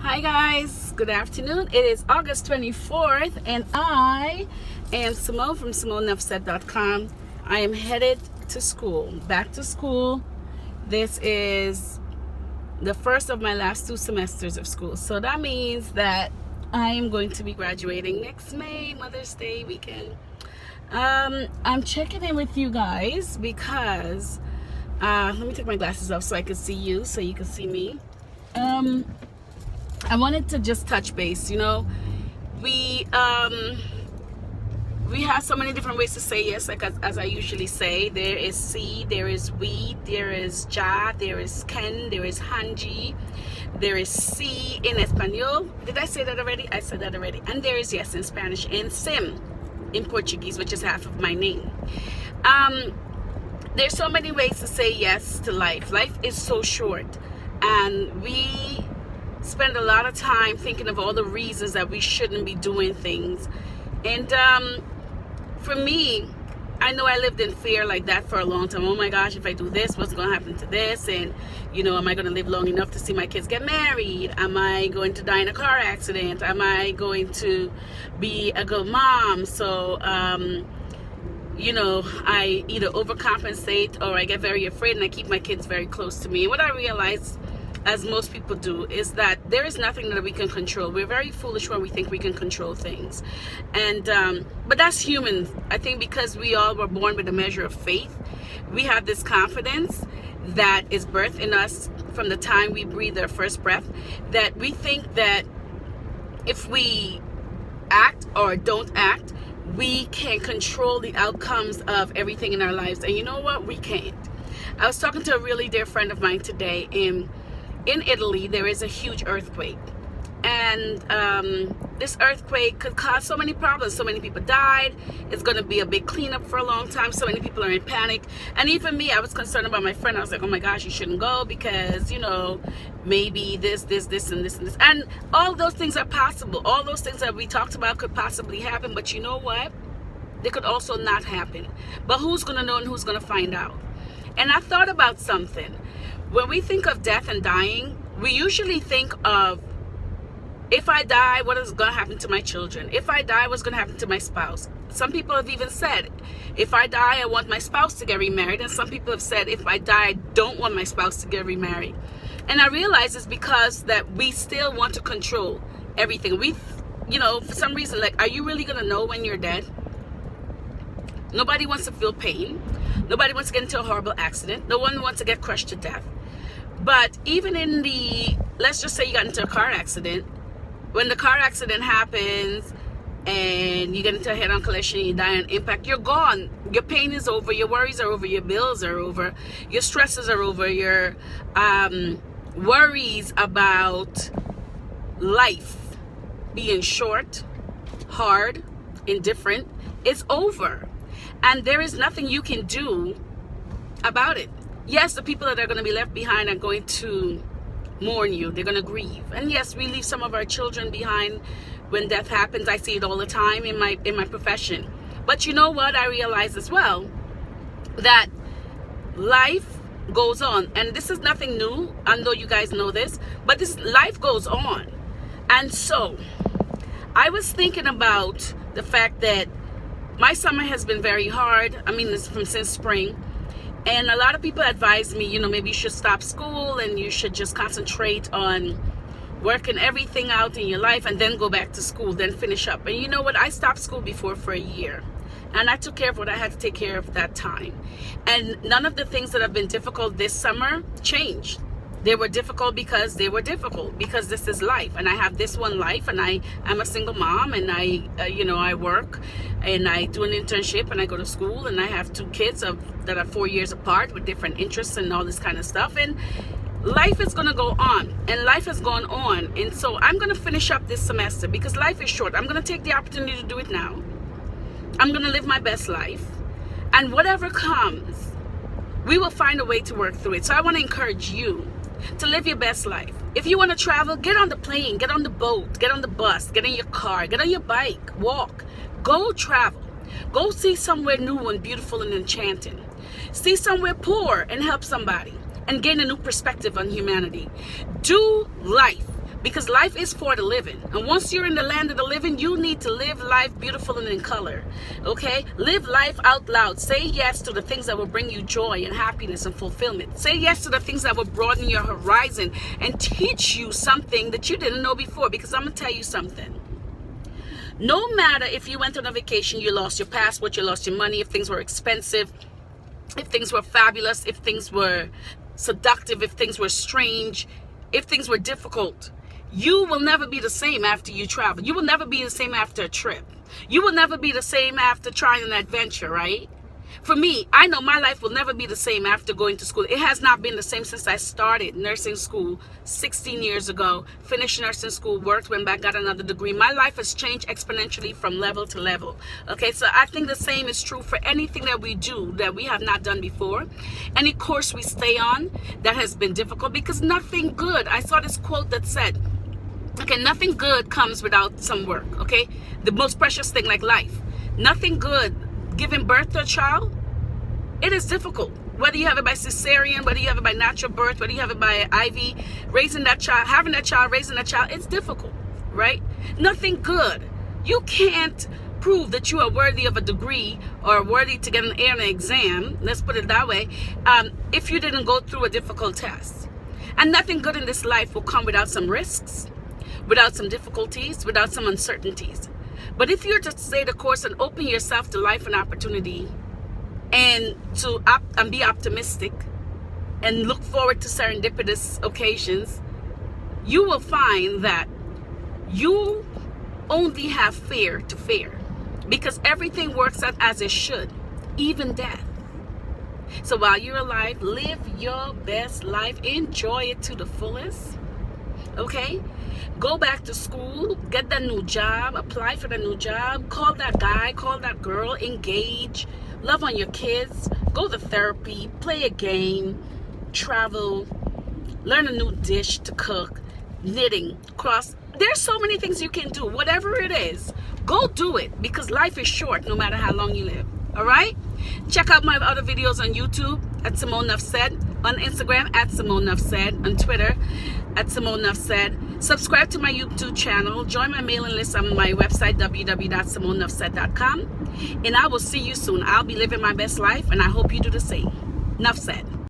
Hi guys, good afternoon. It is August 24th and I am Simone from simonenuffsaid.com. I am headed to school, back to school. This is the first of my last 2 semesters of school. So that means that I am going to be graduating next May, Mother's Day weekend. I'm checking in with you guys because let me take my glasses off so I can see you, so you can see me. I wanted to just touch base. We have so many different ways to say yes, like as I usually say. There is si, there is we, there is ja, there is ken, there is hanji, there is si in Espanol. Did I say that already? I said that already. And there is yes in Spanish, and sim in Portuguese, which is half of my name. There's so many ways to say yes to life. Life is so short, and we spend a lot of time thinking of all the reasons that we shouldn't be doing things. And for me, I know I lived in fear like that for a long time. Oh my gosh, if I do this, what's going to happen to this? And am I going to live long enough to see my kids get married? Am I going to die in a car accident? Am I going to be a good mom? So I either overcompensate or I get very afraid and I keep my kids very close to me. And what I realized, as most people do, is that there is nothing that we can control. We're very foolish when we think we can control things. And but that's human. I think because we all were born with a measure of faith, we have this confidence that is birthed in us from the time we breathe our first breath, that we think that if we act or don't act, we can control the outcomes of everything in our lives. And you know what? We can't. I was talking to a really dear friend of mine today, and in Italy, there is a huge earthquake. And this earthquake could cause so many problems. So many people died. It's going to be a big cleanup for a long time. So many people are in panic. And even me, I was concerned about my friend. I was like, oh my gosh, you shouldn't go because, maybe this, and this, and this. And all those things are possible. All those things that we talked about could possibly happen. But you know what? They could also not happen. But who's going to know and who's going to find out? And I thought about something. When we think of death and dying, we usually think of, if I die, what is going to happen to my children? If I die, what's going to happen to my spouse? Some people have even said, if I die, I want my spouse to get remarried. And some people have said, if I die, I don't want my spouse to get remarried. And I realize it's because that we still want to control everything. We, for some reason, like, are you really going to know when you're dead? Nobody wants to feel pain. Nobody wants to get into a horrible accident. No one wants to get crushed to death. But even in let's just say you got into a car accident. When the car accident happens and you get into a head-on collision, you die on impact, you're gone. Your pain is over. Your worries are over. Your bills are over. Your stresses are over. Your worries about life being short, hard, indifferent is over. And there is nothing you can do about it. Yes, the people that are going to be left behind are going to mourn you. They're going to grieve. And yes, we leave some of our children behind when death happens. I see it all the time in my profession. But you know what? I realize as well that life goes on. And this is nothing new. I know you guys know this. But life goes on. And so I was thinking about the fact that my summer has been very hard. I mean, it's since spring. And a lot of people advise me, maybe you should stop school and you should just concentrate on working everything out in your life and then go back to school, then finish up. And you know what? I stopped school before for a year. And I took care of what I had to take care of that time. And none of the things that have been difficult this summer changed. They were difficult because this is life, and I have this one life, and I'm a single mom, and I work, and I do an internship, and I go to school, and I have 2 kids that are 4 years apart with different interests and all this kind of stuff. And life is going to go on, and life has gone on. And so I'm going to finish up this semester because life is short. I'm going to take the opportunity to do it now. I'm going to live my best life, and whatever comes, we will find a way to work through it. So I want to encourage you to live your best life. If you want to travel, get on the plane, get on the boat, get on the bus, get in your car, get on your bike, walk, go travel, go see somewhere new and beautiful and enchanting, see somewhere poor and help somebody and gain a new perspective on humanity. Do life, because life is for the living. And once you're in the land of the living, you need to live life beautiful and in color. Okay? Live life out loud. Say yes to the things that will bring you joy and happiness and fulfillment. Say yes to the things that will broaden your horizon and teach you something that you didn't know before. Because I'm going to tell you something. No matter if you went on a vacation, you lost your passport, you lost your money, if things were expensive, if things were fabulous, if things were seductive, if things were strange, if things were difficult, you will never be the same after you travel. You will never be the same after a trip. You will never be the same after trying an adventure, right? For me, I know my life will never be the same after going to school. It has not been the same since I started nursing school 16 years ago. Finished nursing school, worked, went back, got another degree. My life has changed exponentially from level to level. Okay, so I think the same is true for anything that we do that we have not done before. Any course we stay on that has been difficult, because nothing good. I saw this quote that said, okay, nothing good comes without some work. Okay, the most precious thing, like life. Nothing good. Giving birth to a child, it is difficult. Whether you have it by cesarean, whether you have it by natural birth, whether you have it by IV, raising that child, having that child, raising that child, it's difficult, right? Nothing good. You can't prove that you are worthy of a degree or worthy to get an A on an exam, let's put it that way, if you didn't go through a difficult test. And nothing good in this life will come without some risks, without some difficulties, without some uncertainties. But if you're to stay the course and open yourself to life and opportunity, and to be optimistic and look forward to serendipitous occasions, you will find that you only have fear to fear, because everything works out as it should, even death. So while you're alive, live your best life, enjoy it to the fullest. Okay? Go back to school, get that new job, apply for the new job, call that guy, call that girl, engage, love on your kids, go to therapy, play a game, travel, learn a new dish to cook, knitting, cross. There's so many things you can do. Whatever it is, go do it, because life is short no matter how long you live. All right? Check out my other videos on YouTube at simonenuffsaid, on Instagram at simonenuffsaid, on Twitter at simonenuffsaid. Subscribe to my YouTube channel. Join my mailing list on my website, www.simonenuffsaid.com. And I will see you soon. I'll be living my best life, and I hope you do the same. Nuff said.